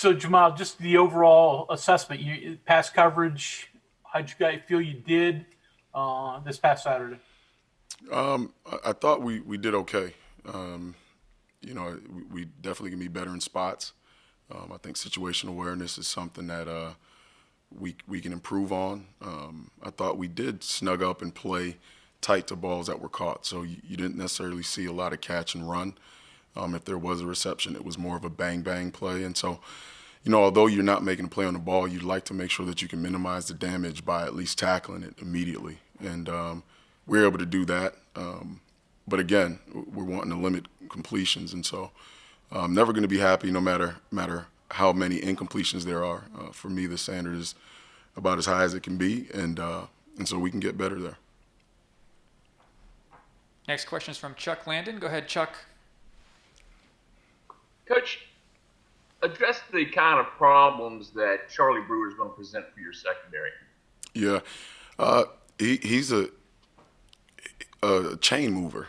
So Jahmile, just the overall assessment, you pass coverage. How'd you guys feel you did this past Saturday? I thought we did okay. Um, we definitely can be better in spots. I think situational awareness is something that we can improve on. I thought we did snug up and play tight to balls that were caught, so you didn't necessarily see a lot of catch and run. If there was a reception, it was more of a bang bang play, and so although you're not making a play on the ball, you'd like to make sure that you can minimize the damage by at least tackling it immediately, and we're able to do that. But again, we're wanting to limit completions, and so I'm never going to be happy no matter how many incompletions there are. For me, the standard is about as high as it can be, and so we can get better there. Next question is from Chuck Landon. Go ahead, Chuck. Coach, address the kind of problems that Charlie Brewer is going to present for your secondary. Yeah, he's a chain mover,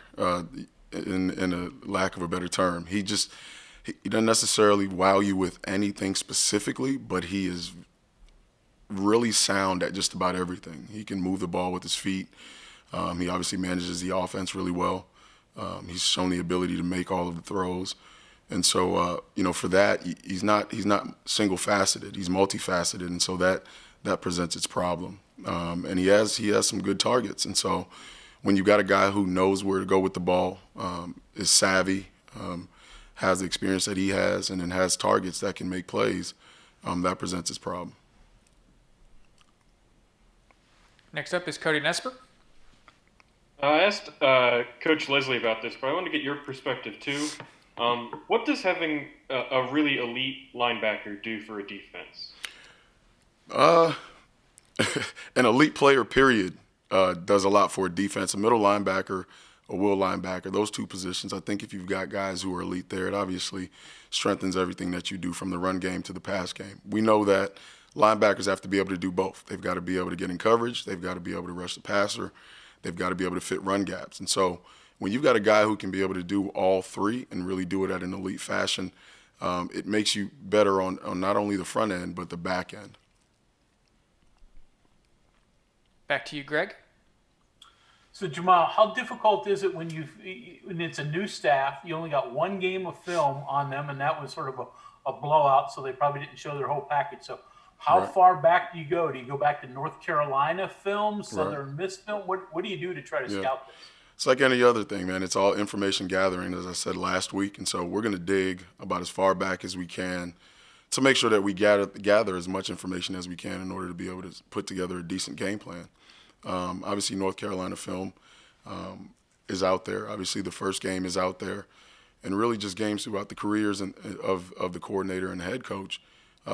in a lack of a better term. He doesn't necessarily wow you with anything specifically, but he is really sound at just about everything. He can move the ball with his feet. He obviously manages the offense really well. He's shown the ability to make all of the throws. And so, for that, he's not single faceted. He's multifaceted, and so that presents its problem. And he has some good targets. And so, when you got a guy who knows where to go with the ball, is savvy, has the experience that he has, and then has targets that can make plays, that presents its problem. Next up is Cody Nesper. I asked Coach Leslie about this, but I want to get your perspective too. What does having a really elite linebacker do for a defense? An elite player, period, does a lot for a defense. A middle linebacker, a will linebacker, those two positions, I think if you've got guys who are elite there, it obviously strengthens everything that you do from the run game to the pass game. We know that linebackers have to be able to do both. They've got to be able to get in coverage. They've got to be able to rush the passer. They've got to be able to fit run gaps. And so when you've got a guy who can be able to do all three and really do it at an elite fashion, it makes you better on not only the front end, but the back end. Back to you, Greg. So Jahmile, how difficult is it when it's a new staff? You only got one game of film on them, and that was sort of a blowout, so they probably didn't show their whole package. So how Right. far back do you go? Do you go back to North Carolina film, Right. Southern Miss film? What do you do to try to Yeah. scout this? It's like any other thing, man. It's all information gathering, as I said last week. And so we're going to dig about as far back as we can to make sure that we gather as much information as we can in order to be able to put together a decent game plan. Obviously, North Carolina film is out there. Obviously, the first game is out there. And really just games throughout the careers of the coordinator and the head coach,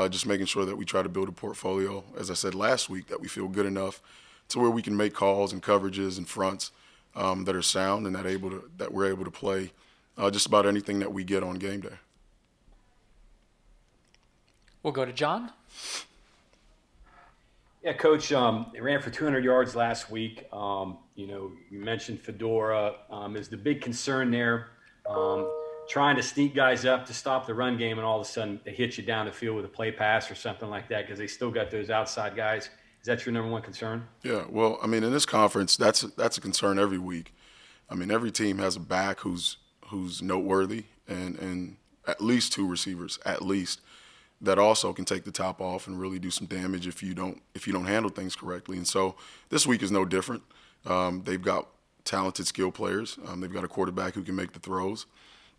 just making sure that we try to build a portfolio, as I said last week, that we feel good enough to where we can make calls and coverages and fronts that are sound and that we're able to play just about anything that we get on game day. We'll go to John. Yeah, Coach, they ran for 200 yards last week. You mentioned Fedora is the big concern there. Trying to sneak guys up to stop the run game, and all of a sudden they hit you down the field with a play pass or something like that because they still got those outside guys. Is that your number one concern? Yeah, well, I mean, in this conference, that's a concern every week. I mean, every team has a back who's noteworthy, and at least two receivers, at least, that also can take the top off and really do some damage if you don't handle things correctly. And so this week is no different. They've got talented skill players. They've got a quarterback who can make the throws.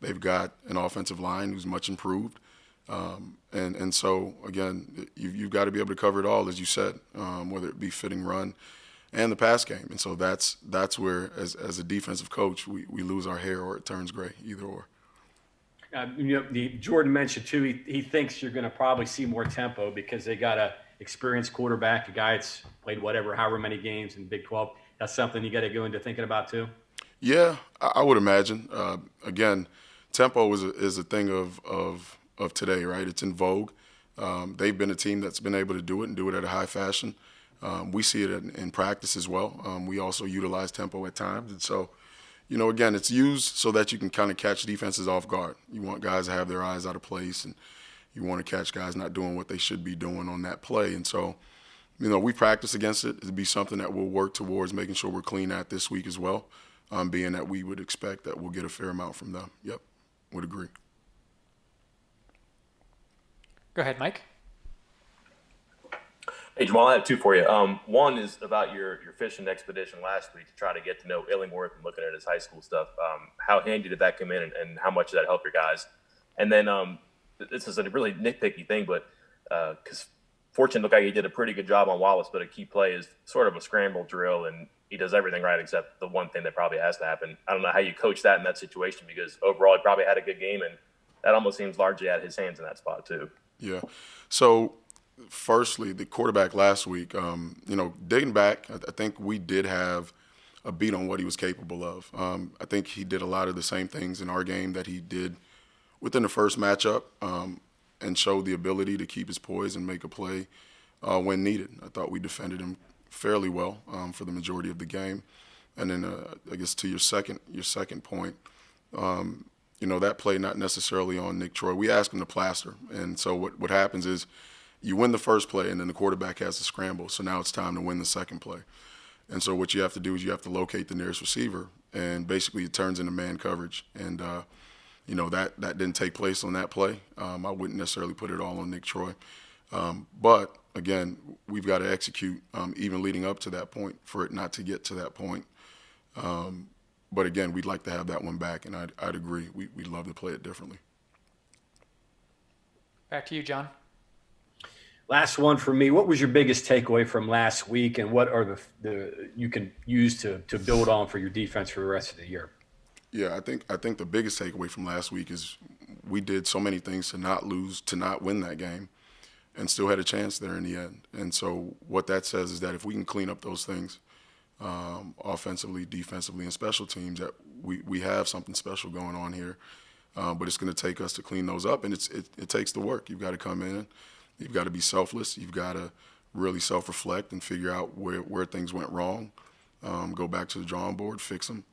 They've got an offensive line who's much improved. And so, again, you've got to be able to cover it all, as you said, whether it be fitting run and the pass game. And so that's where, as a defensive coach, we lose our hair or it turns gray, either or. Jordan mentioned, too, he thinks you're going to probably see more tempo because they got an experienced quarterback, a guy that's played however many games in Big 12. That's something you got to go into thinking about, too? Yeah, I would imagine. Again, tempo is a thing of today, right? It's in vogue. They've been a team that's been able to do it and do it at a high fashion. We see it in practice as well. We also utilize tempo at times. And so, again, it's used so that you can kind of catch defenses off guard. You want guys to have their eyes out of place You want to catch guys not doing what they should be doing on that play. And so, we practice against it. It'd be something that we'll work towards making sure we're clean at this week as well, being that we would expect that we'll get a fair amount from them. Yep, would agree. Go ahead, Mike. Hey, Jamal, I have two for you. One is about your fishing expedition last week to try to get to know Illingworth and looking at his high school stuff. How handy did that come in, and how much did that help your guys? And then this is a really nitpicky thing, but because Fortune looked like he did a pretty good job on Wallace, but a key play is sort of a scramble drill, and he does everything right except the one thing that probably has to happen. I don't know how you coach that in that situation, because overall he probably had a good game, and that almost seems largely out of his hands in that spot too. Yeah. So, firstly, the quarterback last week, dating back, I think we did have a beat on what he was capable of. I think he did a lot of the same things in our game that he did within the first matchup, and showed the ability to keep his poise and make a play when needed. I thought we defended him fairly well for the majority of the game. And then I guess to your second point, that play not necessarily on Nick Troy. We asked him to plaster, and so what happens is you win the first play, and then the quarterback has to scramble. So now it's time to win the second play. And so what you have to do is you have to locate the nearest receiver, and basically it turns into man coverage. And that didn't take place on that play. I wouldn't necessarily put it all on Nick Troy. But, again, we've got to execute even leading up to that point for it not to get to that point. But, again, we'd like to have that one back, and I'd agree. We'd love to play it differently. Back to you, John. Last one for me. What was your biggest takeaway from last week, and what are the you can use to build on for your defense for the rest of the year? Yeah, I think the biggest takeaway from last week is we did so many things to not lose, to not win that game, and still had a chance there in the end. And so what that says is that if we can clean up those things, offensively, defensively, and special teams, that we have something special going on here. But it's going to take us to clean those up, and it takes the work. You've got to come in, you've got to be selfless, you've got to really self-reflect and figure out where things went wrong, go back to the drawing board, fix them,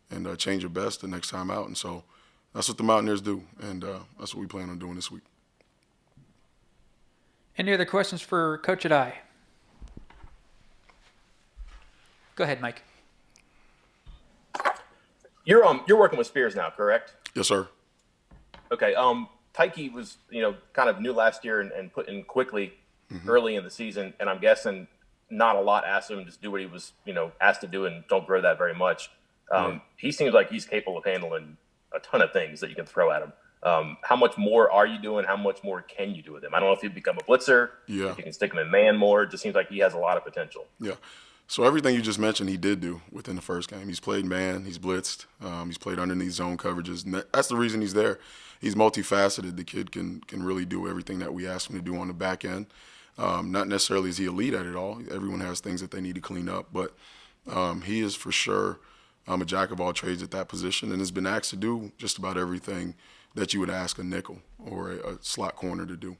and change your best the next time out. And so that's what the Mountaineers do, and that's what we plan on doing this week. Any other questions for Coach Addae? Go ahead, Mike. You're working with Spears now, correct? Yes, sir. Okay. Tyke was kind of new last year and put in quickly early in the season, and I'm guessing not a lot asked him to just do what he was asked to do and don't grow that very much. He seems like he's capable of handling a ton of things that you can throw at him. How much more are you doing? How much more can you do with him? I don't know if he'd become a blitzer, if you can stick him in man more. It just seems like he has a lot of potential. Yeah. So everything you just mentioned, he did do within the first game. He's played man, he's blitzed, he's played underneath zone coverages, and that's the reason he's there. He's multifaceted. The kid can really do everything that we ask him to do on the back end. Not necessarily is he elite at it all. Everyone has things that they need to clean up, but he is for sure a jack of all trades at that position, and has been asked to do just about everything that you would ask a nickel or a slot corner to do.